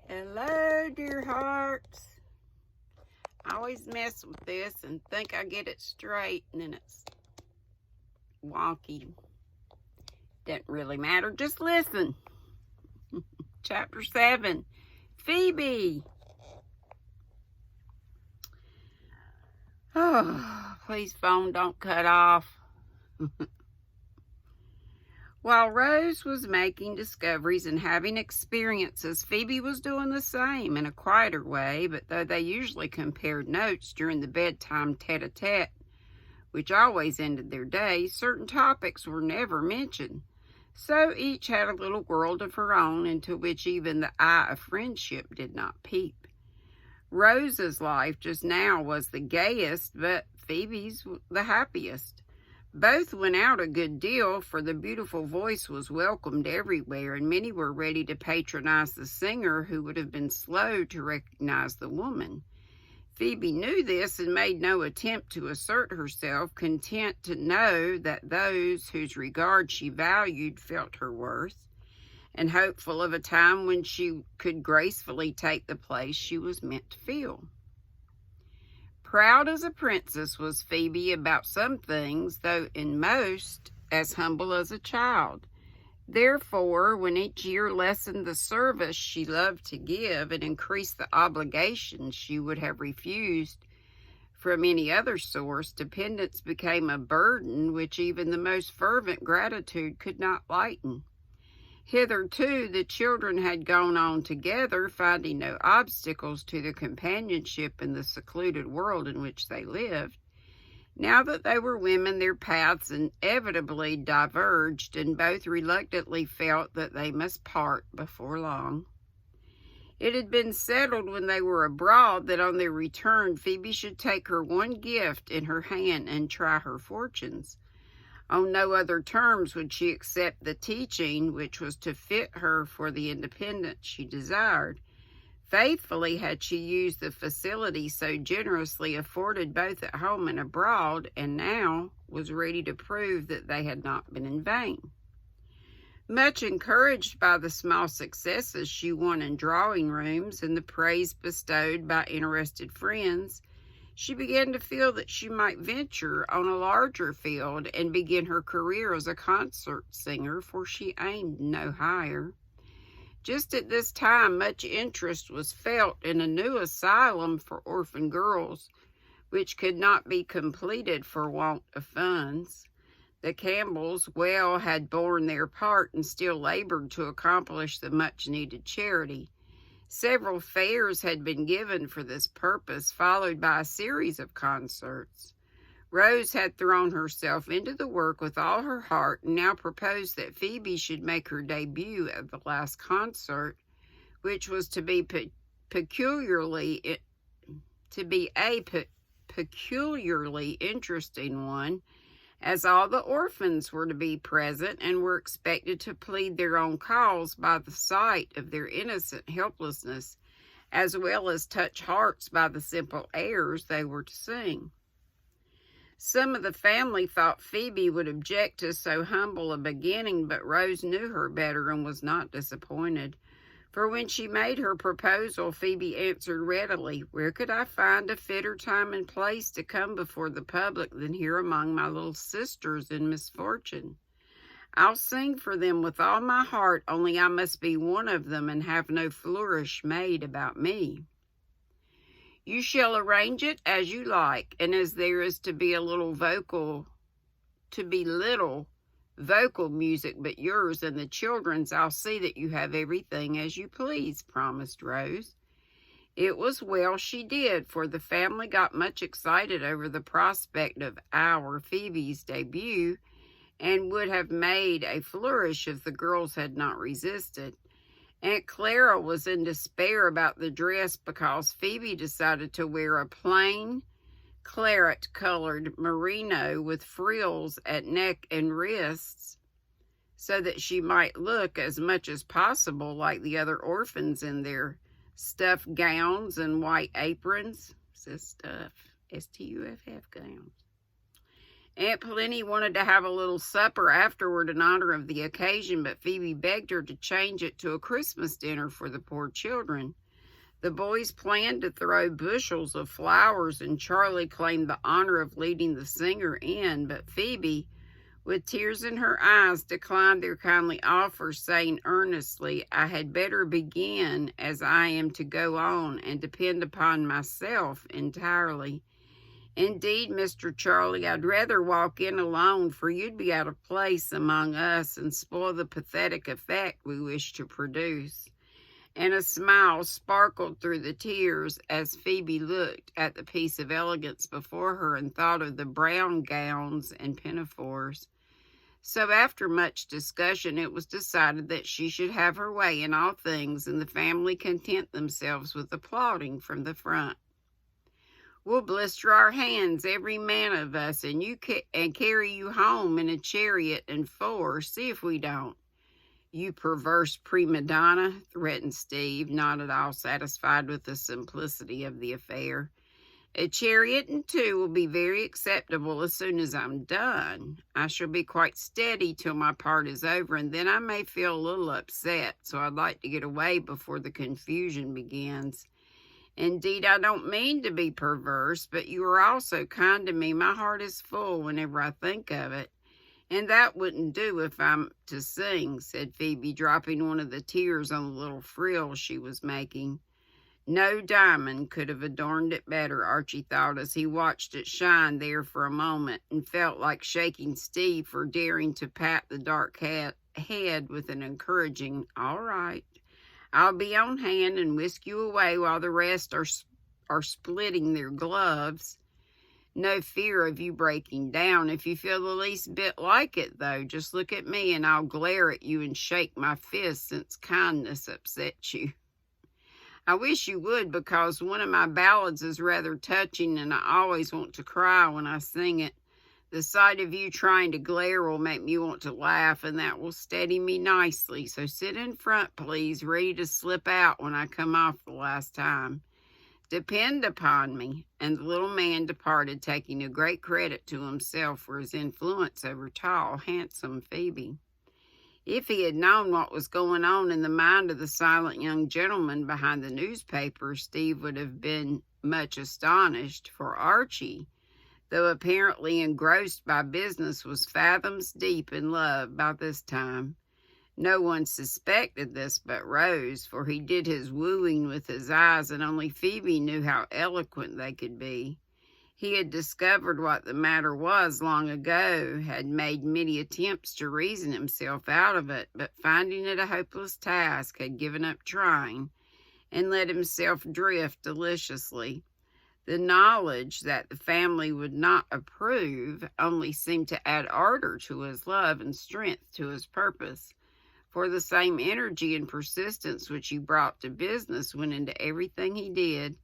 Hello, dear hearts. I always mess with this and think I get it straight, and then it's wonky. Doesn't really matter. Just listen. Chapter 7. Phebe. Oh, please, phone, don't cut off. While Rose was making discoveries and having experiences, Phebe was doing the same in a quieter way, but though they usually compared notes during the bedtime tete-a-tete, which always ended their day, certain topics were never mentioned. So each had a little world of her own into which even the eye of friendship did not peep. Rose's life just now was the gayest, but Phoebe's the happiest. Both went out a good deal, for the beautiful voice was welcomed everywhere, and many were ready to patronize the singer who would have been slow to recognize the woman. Phebe knew this and made no attempt to assert herself, content to know that those whose regard she valued felt her worth, and hopeful of a time when she could gracefully take the place she was meant to fill. Proud as a princess was Phebe about some things, though in most as humble as a child. Therefore, when each year lessened the service she loved to give and increased the obligations she would have refused from any other source, dependence became a burden which even the most fervent gratitude could not lighten. Hitherto, the children had gone on together, finding no obstacles to their companionship in the secluded world in which they lived. Now that they were women, their paths inevitably diverged, and both reluctantly felt that they must part before long. It had been settled when they were abroad that on their return, Phebe should take her one gift in her hand and try her fortunes. On no other terms would she accept the teaching which was to fit her for the independence she desired. Faithfully had she used the facility so generously afforded both at home and abroad, and now was ready to prove that they had not been in vain. Much encouraged by the small successes she won in drawing rooms and the praise bestowed by interested friends, she began to feel that she might venture on a larger field and begin her career as a concert singer, for she aimed no higher. Just at this time, much interest was felt in a new asylum for orphan girls, which could not be completed for want of funds. The Campbells had borne their part and still labored to accomplish the much-needed charity. Several fairs had been given for this purpose, followed by a series of concerts. Rose had thrown herself into the work with all her heart and now proposed that Phebe should make her debut at the last concert, which was to be a peculiarly interesting one, as all the orphans were to be present and were expected to plead their own cause by the sight of their innocent helplessness, as well as touch hearts by the simple airs they were to sing. Some of the family thought Phebe would object to so humble a beginning, but Rose knew her better and was not disappointed. For when she made her proposal, Phebe answered readily, "Where could I find a fitter time and place to come before the public than here among my little sisters in misfortune? I'll sing for them with all my heart, only I must be one of them and have no flourish made about me." "You shall arrange it as you like, and as there is to be little vocal music but yours and the children's, I'll see that you have everything as you please," promised Rose. It was well she did, for the family got much excited over the prospect of our Phoebe's debut, and would have made a flourish if the girls had not resisted. Aunt Clara was in despair about the dress because Phebe decided to wear a plain claret-colored merino with frills at neck and wrists, so that she might look as much as possible like the other orphans in their stuffed gowns and white aprons. It says stuff, S-T-U-F-F, gowns. Aunt Plenty wanted to have a little supper afterward in honor of the occasion, but Phoebe begged her to change it to a Christmas dinner for the poor children. The boys planned to throw bushels of flowers, and Charlie claimed the honor of leading the singer in, but Phoebe, with tears in her eyes, declined their kindly offer, saying earnestly, "I had better begin, as I am to go on and depend upon myself entirely. Indeed, Mr. Charlie, I'd rather walk in alone, for you'd be out of place among us and spoil the pathetic effect we wish to produce." And a smile sparkled through the tears as Phoebe looked at the piece of elegance before her and thought of the brown gowns and pinafores. So after much discussion, it was decided that she should have her way in all things, and the family content themselves with applauding from the front. "We'll blister our hands, every man of us, and carry you home in a chariot and four. See if we don't." "You perverse prima donna," threatened Steve, not at all satisfied with the simplicity of the affair. "A chariot and two will be very acceptable as soon as I'm done. I shall be quite steady till my part is over, and then I may feel a little upset, so I'd like to get away before the confusion begins. Indeed, I don't mean to be perverse, but you are all so kind to me, my heart is full whenever I think of it. And that wouldn't do if I'm to sing," said Phoebe, dropping one of the tears on the little frill she was making. No diamond could have adorned it better, Archie thought, as he watched it shine there for a moment, and felt like shaking Steve for daring to pat the dark head with an encouraging, "All right, I'll be on hand and whisk you away while the rest are splitting their gloves. No fear of you breaking down. If you feel the least bit like it, though, just look at me and I'll glare at you and shake my fist, since kindness upsets you. I wish you would, because one of my ballads is rather touching and I always want to cry when I sing it. The sight of you trying to glare will make me want to laugh, and that will steady me nicely. So sit in front, please, ready to slip out when I come off the last time. Depend upon me." And the little man departed, taking a great credit to himself for his influence over tall, handsome Phoebe. If he had known what was going on in the mind of the silent young gentleman behind the newspaper, Steve would have been much astonished, for Archie, though apparently engrossed by business, was fathoms deep in love by this time. No one suspected this but Rose, for he did his wooing with his eyes, and only Phoebe knew how eloquent they could be. He had discovered what the matter was long ago, had made many attempts to reason himself out of it, but finding it a hopeless task, had given up trying, and let himself drift deliciously. The knowledge that the family would not approve only seemed to add ardor to his love and strength to his purpose, for the same energy and persistence which he brought to business went into everything he did,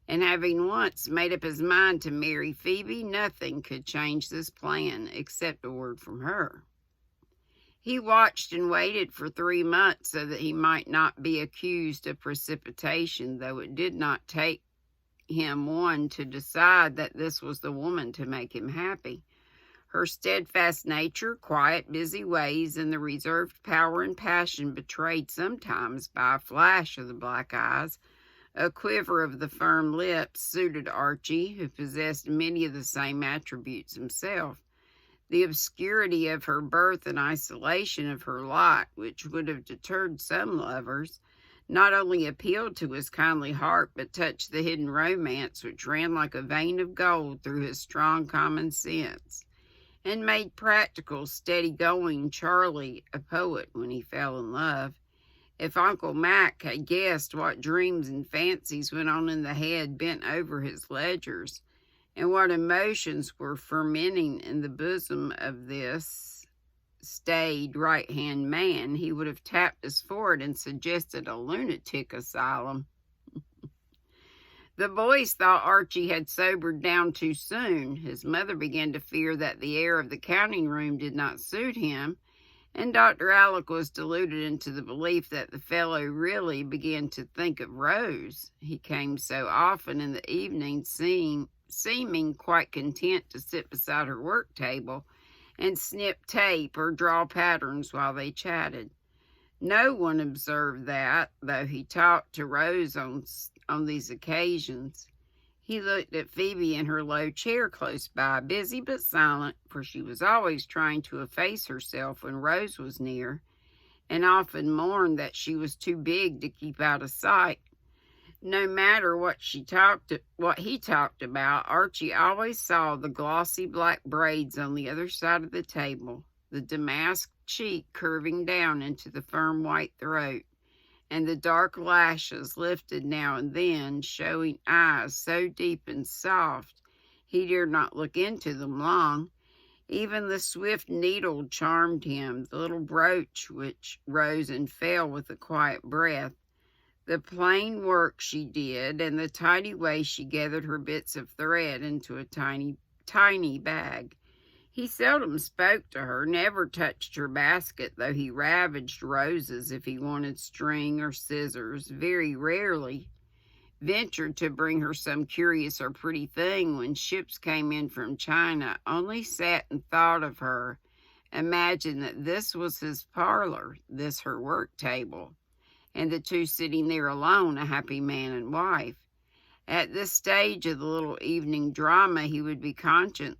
and having once made up his mind to marry Phoebe, nothing could change this plan except a word from her. He watched and waited for 3 months so that he might not be accused of precipitation, though it did not take him one to decide that this was the woman to make him happy. Her steadfast nature, quiet, busy ways, and the reserved power and passion betrayed sometimes by a flash of the black eyes, a quiver of the firm lips, suited Archie, who possessed many of the same attributes himself. The obscurity of her birth and isolation of her lot, which would have deterred some lovers, not only appealed to his kindly heart, but touched the hidden romance which ran like a vein of gold through his strong common sense, and made practical, steady-going Charlie a poet when he fell in love. If Uncle Mac had guessed what dreams and fancies went on in the head bent over his ledgers, and what emotions were fermenting in the bosom of this staid right-hand man, he would have tapped his forehead and suggested a lunatic asylum. The boys thought Archie had sobered down too soon. His mother began to fear that the air of the counting room did not suit him, and Dr. Alec was deluded into the belief that the fellow really began to think of Rose. He came so often in the evening, seeing seeming quite content to sit beside her work table and snip tape or draw patterns while they chatted. No one observed that, though he talked to Rose on these occasions. He looked at Phebe in her low chair close by, busy but silent, for she was always trying to efface herself when Rose was near, and often mourned that she was too big to keep out of sight. No matter what he talked about, Archie always saw the glossy black braids on the other side of the table, the damask cheek curving down into the firm white throat, and the dark lashes lifted now and then, showing eyes so deep and soft he dared not look into them long. Even the swift needle charmed him, the little brooch which rose and fell with a quiet breath, the plain work she did, and the tidy way she gathered her bits of thread into a tiny bag. He seldom spoke to her, never touched her basket, though he ravaged Rose's if he wanted string or scissors, very rarely ventured to bring her some curious or pretty thing when ships came in from China, only sat and thought of her, imagined that this was his parlor, this her work table, and the two sitting there alone, a happy man and wife. At this stage of the little evening drama, he would be conscious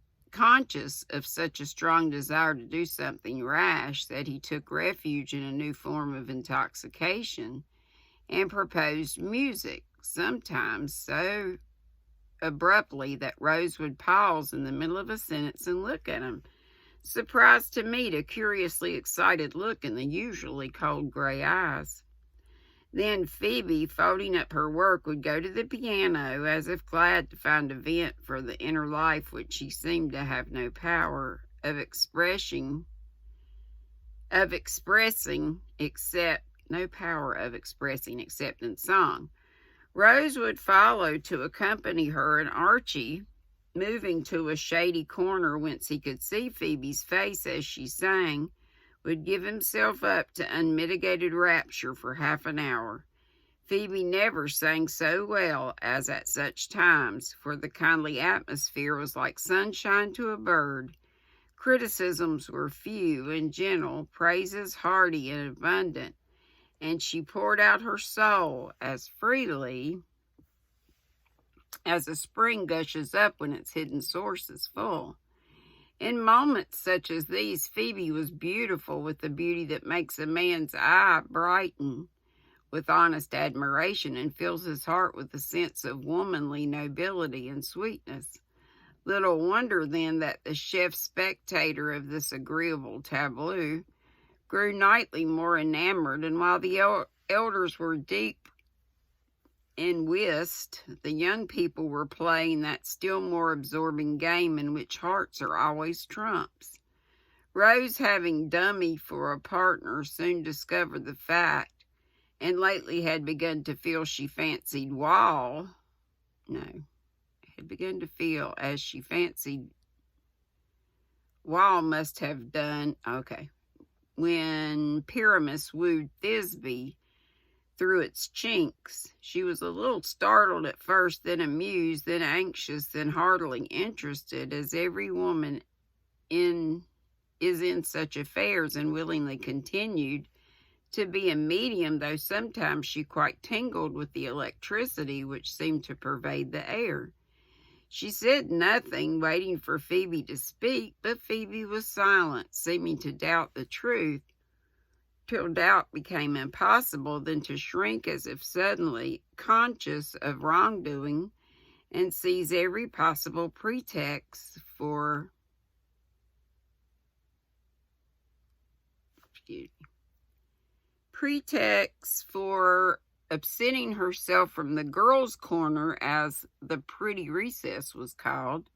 of such a strong desire to do something rash that he took refuge in a new form of intoxication and proposed music, sometimes so abruptly that Rose would pause in the middle of a sentence and look at him, surprised to meet a curiously excited look in the usually cold gray eyes. Then Phebe, folding up her work, would go to the piano, as if glad to find a vent for the inner life which she seemed to have no power of expressing except in song. Rose would follow to accompany her, and Archie, moving to a shady corner whence he could see Phoebe's face as she sang, would give himself up to unmitigated rapture for half an hour. Phebe never sang so well as at such times, for the kindly atmosphere was like sunshine to a bird. Criticisms were few and gentle, praises hearty and abundant, and she poured out her soul as freely as a spring gushes up when its hidden source is full. In moments such as these, Phebe was beautiful with the beauty that makes a man's eye brighten with honest admiration and fills his heart with a sense of womanly nobility and sweetness. Little wonder, then, that the chef spectator of this agreeable tableau grew nightly more enamored, and while the elders were deep in whist, the young people were playing that still more absorbing game in which hearts are always trumps. Rose, having Dummy for a partner, soon discovered the fact, and lately had begun to feel as she fancied Wall must have done, when Pyramus wooed Thisbe through its chinks. She was a little startled at first, then amused, then anxious, then heartily interested, as every woman is in such affairs, and willingly continued to be a medium, though sometimes she quite tingled with the electricity which seemed to pervade the air. She said nothing, waiting for Phebe to speak, but Phebe was silent, seeming to doubt the truth, till doubt became impossible, then to shrink as if suddenly conscious of wrongdoing, and seize every possible pretext for absenting herself from the girls' corner, as the pretty recess was called.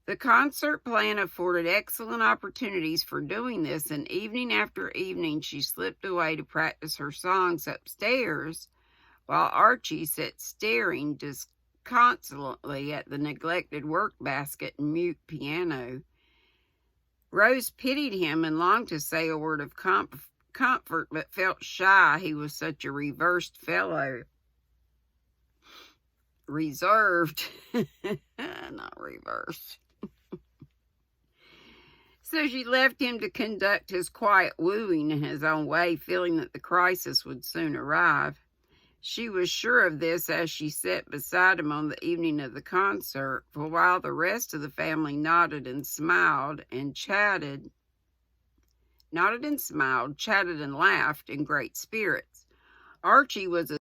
The concert plan afforded excellent opportunities for doing this, and evening after evening she slipped away to practice her songs upstairs, while Archie sat staring disconsolately at the neglected work basket and mute piano. Rose pitied him and longed to say a word of comfort, but felt shy, he was such a reversed fellow. reserved, not reversed. So she left him to conduct his quiet wooing in his own way, feeling that the crisis would soon arrive. She was sure of this as she sat beside him on the evening of the concert, for while the rest of the family nodded and smiled, chatted and laughed in great spirits, Archie was